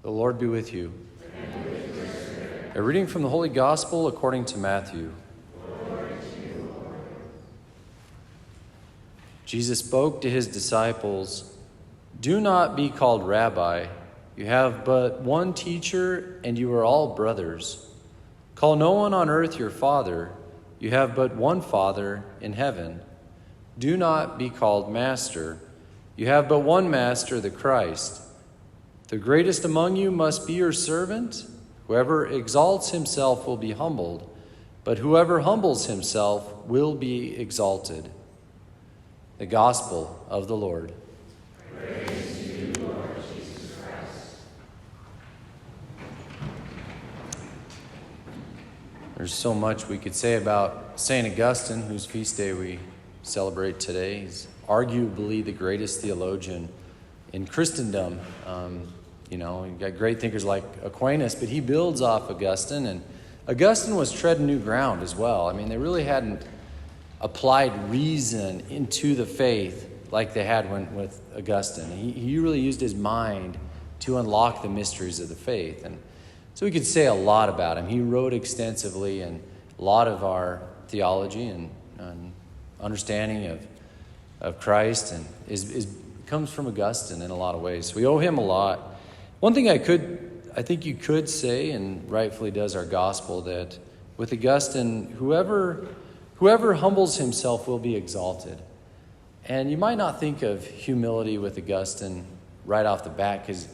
The Lord be with you. A reading from the Holy Gospel according to Matthew. Jesus spoke to his disciples, "Do not be called Rabbi. You have but one teacher, and you are all brothers. Call no one on earth your father. You have but one Father in heaven. Do not be called master. You have but one master, the Christ. The greatest among you must be your servant. Whoever exalts himself will be humbled, but whoever humbles himself will be exalted." The Gospel of the Lord. Praise to you, Lord Jesus Christ. There's so much we could say about St. Augustine, whose feast day we celebrate today. He's arguably the greatest theologian in Christendom. You've got great thinkers like Aquinas, but he builds off Augustine, and Augustine was treading new ground as well. I mean, they really hadn't applied reason into the faith like they had with Augustine. He really used his mind to unlock the mysteries of the faith. And so we could say a lot about him. He wrote extensively, and a lot of our theology and understanding of Christ and comes from Augustine in a lot of ways. We owe him a lot. One thing I think you could say, and rightfully does our gospel, that with Augustine, whoever humbles himself will be exalted. And you might not think of humility with Augustine right off the bat, because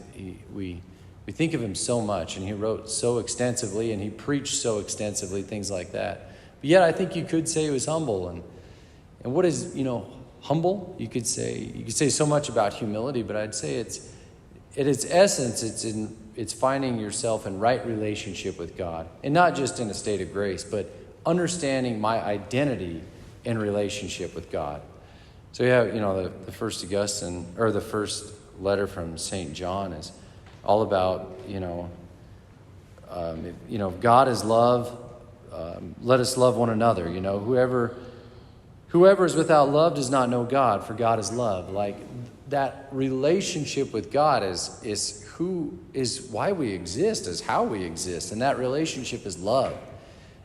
we think of him so much, and he wrote so extensively, and he preached so extensively, things like that. But yet I think you could say he was humble. And what is, humble? You could say so much about humility, but I'd say at its essence, it's finding yourself in right relationship with God, and not just in a state of grace, but understanding my identity in relationship with God. So the first Augustine, or the first letter from St. John is all about God is love. Let us love one another. Whoever is without love does not know God, for God is love. Like, that relationship with God is why we exist, is how we exist. And that relationship is love.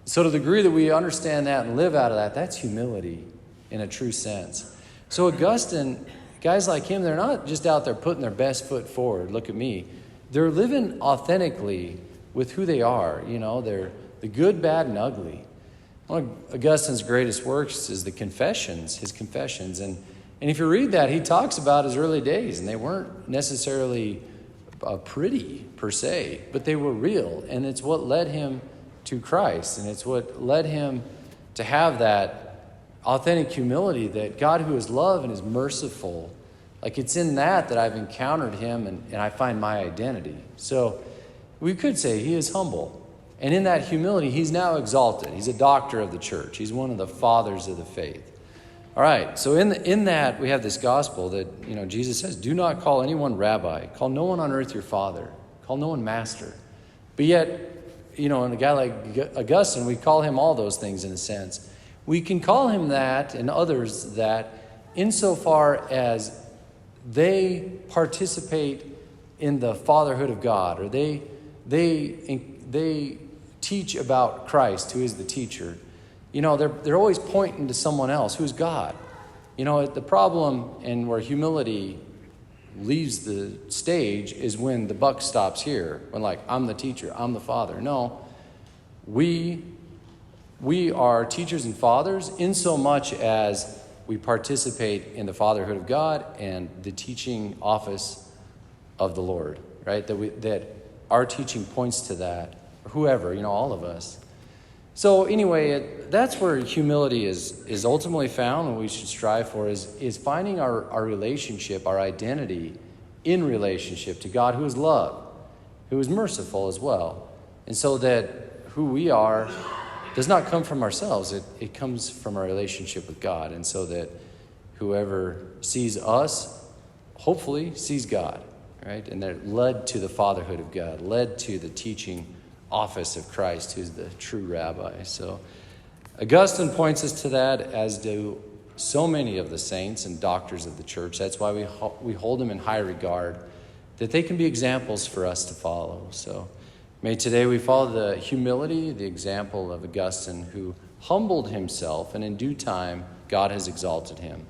So to the degree that we understand that and live out of that, that's humility in a true sense. So Augustine, guys like him, they're not just out there putting their best foot forward. Look at me. They're living authentically with who they are. They're the good, bad, and ugly. One of Augustine's greatest works is his Confessions. And if you read that, he talks about his early days, and they weren't necessarily pretty per se, but they were real. And it's what led him to Christ, and it's what led him to have that authentic humility, that God, who is love and is merciful, like, it's in that I've encountered him, and I find my identity. So we could say he is humble. And in that humility, he's now exalted. He's a doctor of the church. He's one of the fathers of the faith. All right, so in that, we have this gospel that, Jesus says, "Do not call anyone rabbi. Call no one on earth your father. Call no one master." But yet, and a guy like Augustine, we call him all those things in a sense. We can call him that and others that insofar as they participate in the fatherhood of God, or they teach about Christ, who is the teacher. They're always pointing to someone else, who's God. The problem, and where humility leaves the stage, is when the buck stops here. When, I'm the teacher, I'm the father. No, we are teachers and fathers in so much as we participate in the fatherhood of God and the teaching office of the Lord, right? That our teaching points to that. Whoever, all of us. So anyway, that's where humility is ultimately found, and we should strive for is finding our relationship, our identity in relationship to God, who is love, who is merciful as well. And so that who we are does not come from ourselves. It comes from our relationship with God. And so that whoever sees us, hopefully sees God, right? And that led to the fatherhood of God, led to the teaching office of Christ, who's the true rabbi. So Augustine points us to that, as do so many of the saints and doctors of the church. That's why we hold them in high regard. that they can be examples for us to follow. So may today we follow the humility, the example of Augustine, who humbled himself, and in due time, God has exalted him.